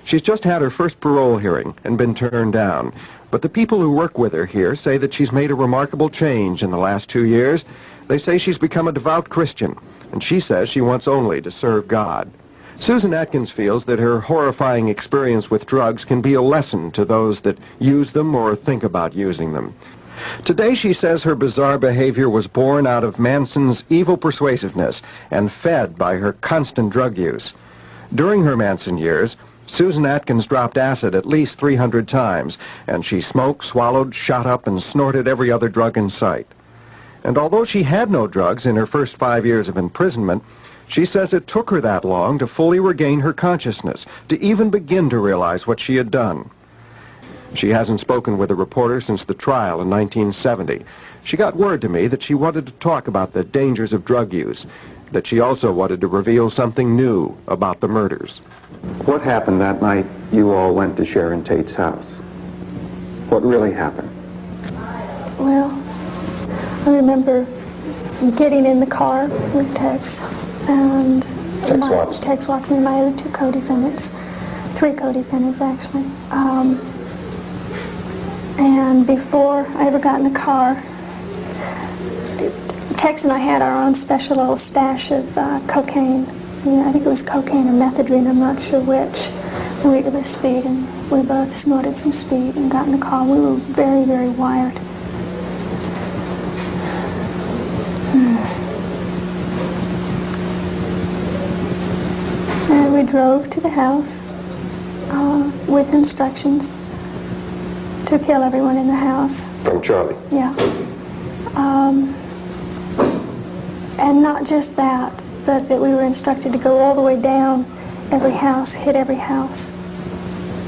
She's just had her first parole hearing and been turned down. But the people who work with her here say that she's made a remarkable change in the last 2 years. They say she's become a devout Christian, and she says she wants only to serve God. Susan Atkins feels that her horrifying experience with drugs can be a lesson to those that use them or think about using them. Today, she says her bizarre behavior was born out of Manson's evil persuasiveness and fed by her constant drug use. During her Manson years, Susan Atkins dropped acid at least 300 times, and she smoked, swallowed, shot up, and snorted every other drug in sight. And although she had no drugs in her first 5 years of imprisonment, she says it took her that long to fully regain her consciousness, to even begin to realize what she had done. She hasn't spoken with a reporter since the trial in 1970. She got word to me that she wanted to talk about the dangers of drug use, that she also wanted to reveal something new about the murders. What happened that night you all went to Sharon Tate's house? What really happened? Well, I remember getting in the car with Tex and Tex Watson and my other 2 co-defendants, 3 co-defendants actually. And before I ever got in the car, Tex and I had our own special little stash of cocaine. I think it was cocaine or methadone, I'm not sure which. And we were speed, and we both snorted some speed and got in the car. We were very, very wired. And we drove to the house with instructions to kill everyone in the house. From Charlie? Yeah. And not just that, but that we were instructed to go all the way down every house, hit every house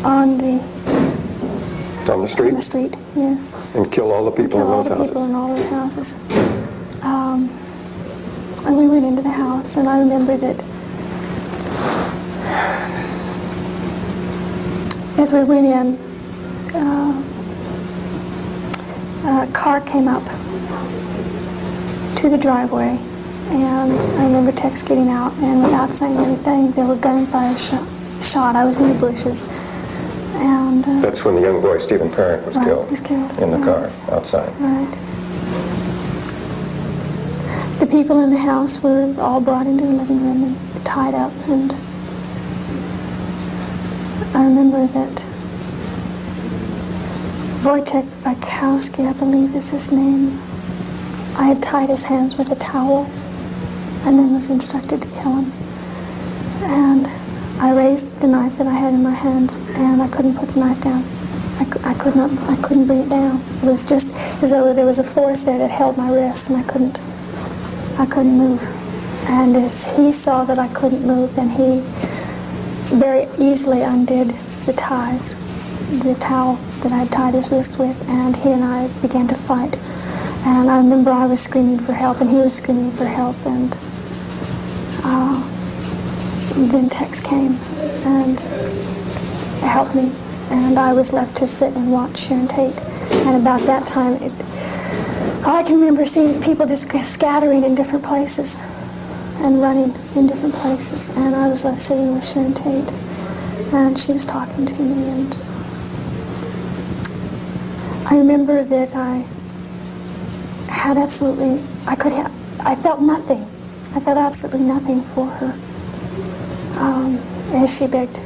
on the street? On the street, yes. And kill all the people in those houses? Kill all the people in all those houses. And we went into the house, and I remember that as we went in, a car came up to the driveway, and I remember Tex getting out, and without saying anything, there were gunfire shot. I was in the bushes, and that's when the young boy Stephen Parent was killed. He was killed in the car outside. Right. The people in the house were all brought into the living room and tied up, and I remember that Wojciech Bakowski, I believe is his name. I had tied his hands with a towel and then was instructed to kill him. And I raised the knife that I had in my hand, and I couldn't put the knife down. I couldn't bring it down. It was just as though there was a force there that held my wrist, and I couldn't move. And as he saw that I couldn't move, then he very easily undid the ties, the towel that I had tied his wrist with, and he and I began to fight. And I remember I was screaming for help, and he was screaming for help, and then Tex came and helped me, and I was left to sit and watch Sharon Tate. And about that time, all I can remember seeing is people just scattering in different places and running in different places, and I was left sitting with Sharon Tate, and she was talking to me, and I remember that I had absolutely, I felt nothing. I felt absolutely nothing for her as she begged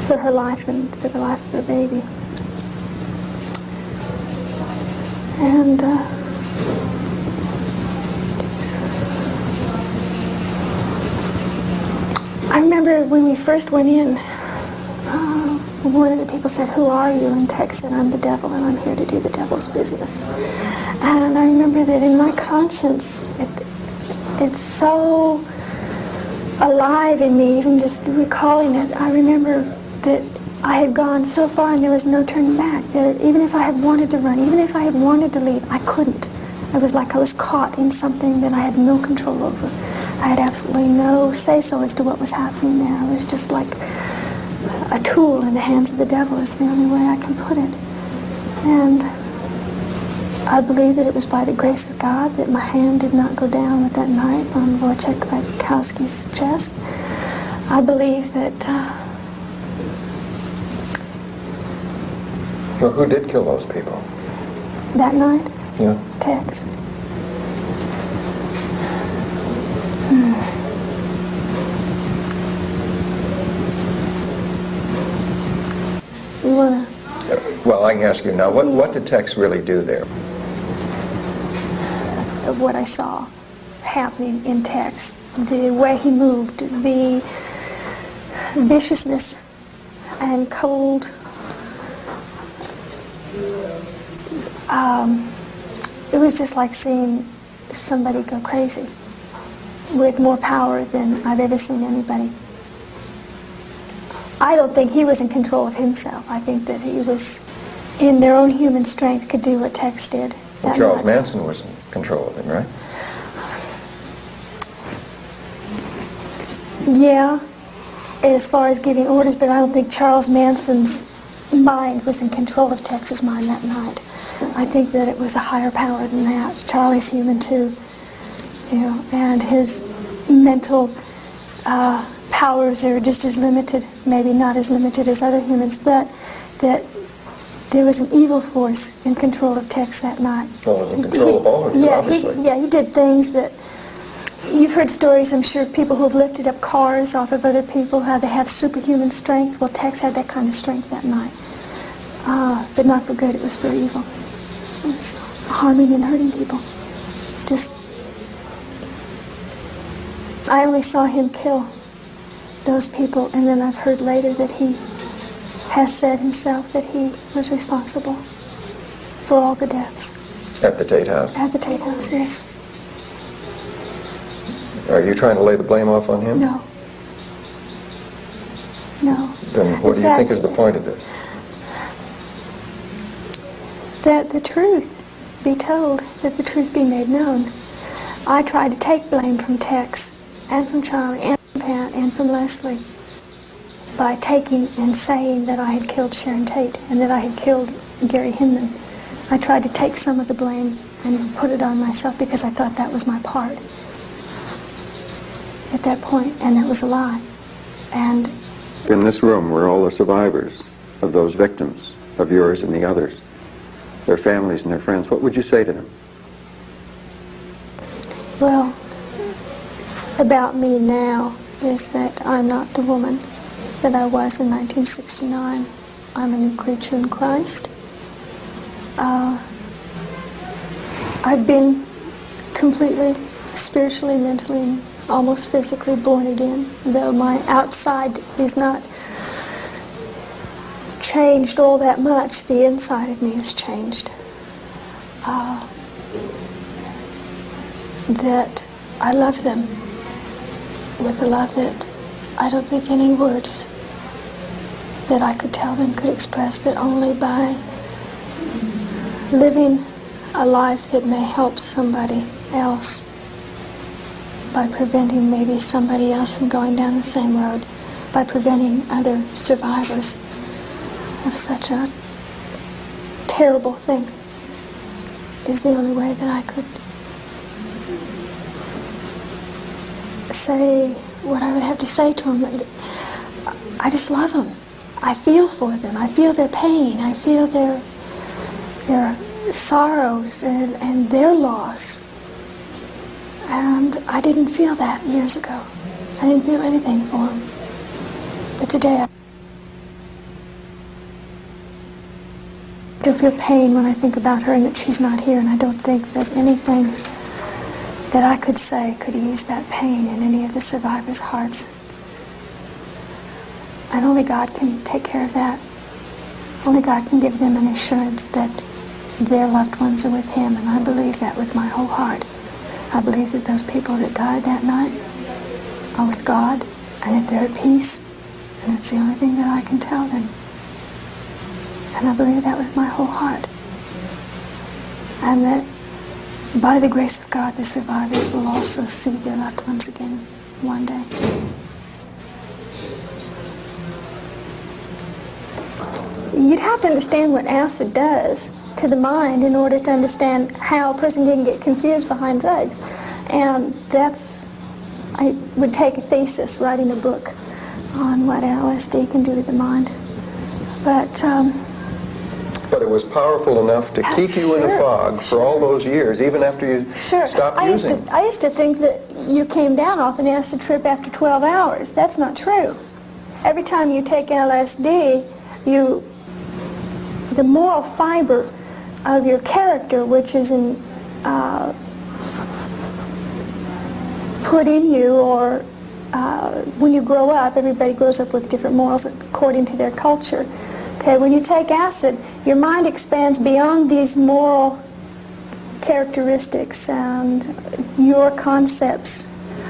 for her life and for the life of her baby. And Jesus. I remember when we first went in, one of the people said, "Who are you?" And Tex said, "I'm the devil, and I'm here to do the devil's business." And I remember that in my conscience, it's so alive in me, even just recalling it. I remember that I had gone so far and there was no turning back. That even if I had wanted to run, even if I had wanted to leave, I couldn't. It was like I was caught in something that I had no control over. I had absolutely no say-so as to what was happening there. I was just like a tool in the hands of the devil, is the only way I can put it. And I believe that it was by the grace of God that my hand did not go down with that knife on Wojciech Bakowski's chest. I believe that Well, who did kill those people? that night, Yeah. Tex. You wanna? Well, I can ask you now, what did Tex really do there? Of what I saw happening in Tex, the way he moved, the viciousness and cold. It was just like seeing somebody go crazy with more power than I've ever seen anybody. I don't think he was in control of himself. I think that he was, in their own human strength, could do what Tex did. Well, Charles Manson was in control of him, right? Yeah, as far as giving orders, but I don't think Charles Manson's mind was in control of Tex's mind that night. I think that it was a higher power than that. Charlie's human too, you know, and his mental powers are just as limited, maybe not as limited as other humans, but that there was an evil force in control of Tex that night. Well, it was in control of all of you, obviously. He did things that, you've heard stories, I'm sure, of people who have lifted up cars off of other people, how they have superhuman strength. Well, Tex had that kind of strength that night. But not for good, it was for evil. So it's harming and hurting people. Just, I only saw him kill those people, and then I've heard later that he has said himself that he was responsible for all the deaths. At the Tate House? At the Tate House, yes. Are you trying to lay the blame off on him? No. No. Then what do you think is the point of this? That the truth be told, that the truth be made known. I tried to take blame from Tex, and from Charlie, and from Pat, and from Leslie, by taking and saying that I had killed Sharon Tate, and that I had killed Gary Hinman. I tried to take some of the blame and put it on myself because I thought that was my part at that point, and that was a lie. And in this room were all the survivors of those victims, of yours and the others, their families and their friends. What would you say to them? Well, about me now is that I'm not the woman that I was in 1969. I'm a new creature in Christ. I've been completely, spiritually, mentally, and almost physically born again, though my outside is not changed all that much. The inside of me has changed. That I love them with a love that I don't think any words that I could tell them could express, but only by living a life that may help somebody else, by preventing maybe somebody else from going down the same road, by preventing other survivors of such a terrible thing, is the only way that I could say what I would have to say to them. I just love them. I feel for them. I feel their pain. I feel their sorrows and their loss. And I didn't feel that years ago. I didn't feel anything for them. But today I do feel pain when I think about her and that she's not here, and I don't think that anything that I could say could ease that pain in any of the survivors' hearts. And only God can take care of that. Only God can give them an assurance that their loved ones are with Him, and I believe that with my whole heart. I believe that those people that died that night are with God, and that they're at peace, and it's the only thing that I can tell them. And I believe that with my whole heart. And that by the grace of God, the survivors will also see their loved ones again one day. You'd have to understand what acid does to the mind in order to understand how a person can get confused behind drugs. And that's, I would take a thesis, writing a book on what LSD can do to the mind. But it was powerful enough to keep you in a fog for all those years, even after you stopped using. I used to think that you came down off an acid trip after 12 hours. That's not true. Every time you take LSD, the moral fiber of your character, which is put in you, or when you grow up, everybody grows up with different morals according to their culture. Okay, when you take acid, your mind expands beyond these moral characteristics and your concepts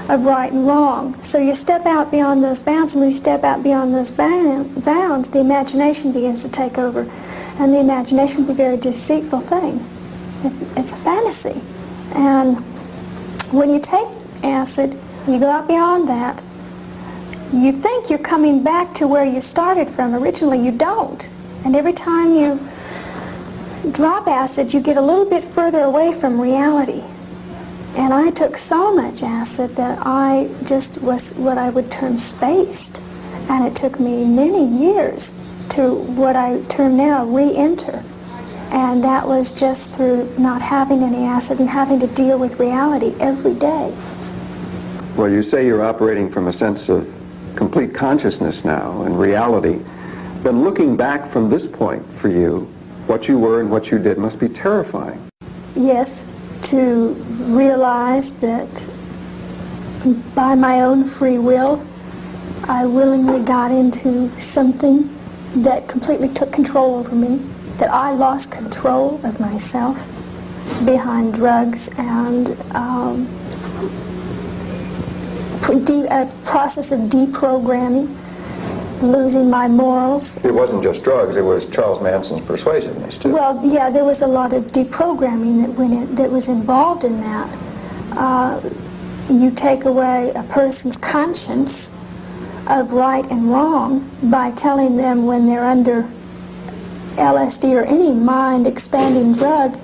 of right and wrong. So you step out beyond those bounds, and when you step out beyond those bounds, the imagination begins to take over. And the imagination can be a very deceitful thing. It's a fantasy. And when you take acid, you go out beyond that, you think you're coming back to where you started from. Originally, you don't. And every time you drop acid, you get a little bit further away from reality. And I took so much acid that I just was what I would term spaced. And it took me many years to what I term now re-enter. And that was just through not having any acid and having to deal with reality every day. Well, you say you're operating from a sense of complete consciousness now and reality. Then looking back from this point for you, what you were and what you did must be terrifying. Yes, to realize that by my own free will, I willingly got into something that completely took control over me, that I lost control of myself behind drugs and a process of deprogramming, losing my morals. It wasn't just drugs, it was Charles Manson's persuasiveness too. Well, yeah, there was a lot of deprogramming that was involved in that. You take away a person's conscience of right and wrong by telling them when they're under LSD or any mind-expanding drug,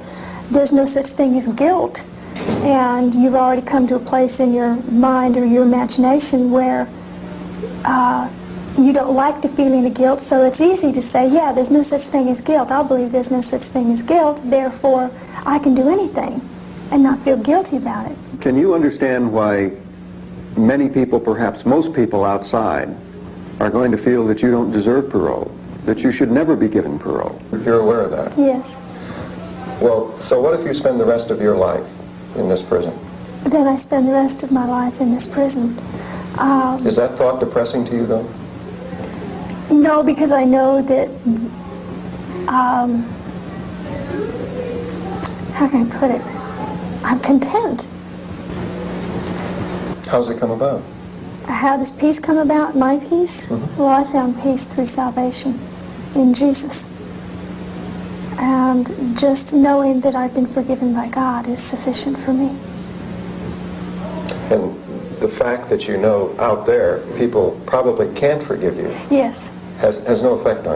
there's no such thing as guilt. And you've already come to a place in your mind or your imagination where you don't like the feeling of guilt, so it's easy to say, yeah, there's no such thing as guilt. I'll believe there's no such thing as guilt, therefore I can do anything and not feel guilty about it. Can you understand why many people, perhaps most people outside, are going to feel that you don't deserve parole, that you should never be given parole? If you're aware of that. Yes. Well, so what if you spend the rest of your life in this prison? Then I spend the rest of my life in this prison. Is that thought depressing to you, though? No, because I know that, how can I put it? I'm content. How's it come about? How does peace come about, my peace? Mm-hmm. Well, I found peace through salvation in Jesus. And just knowing that I've been forgiven by God is sufficient for me. And the fact that you know out there people probably can't forgive you yes. has no effect on you.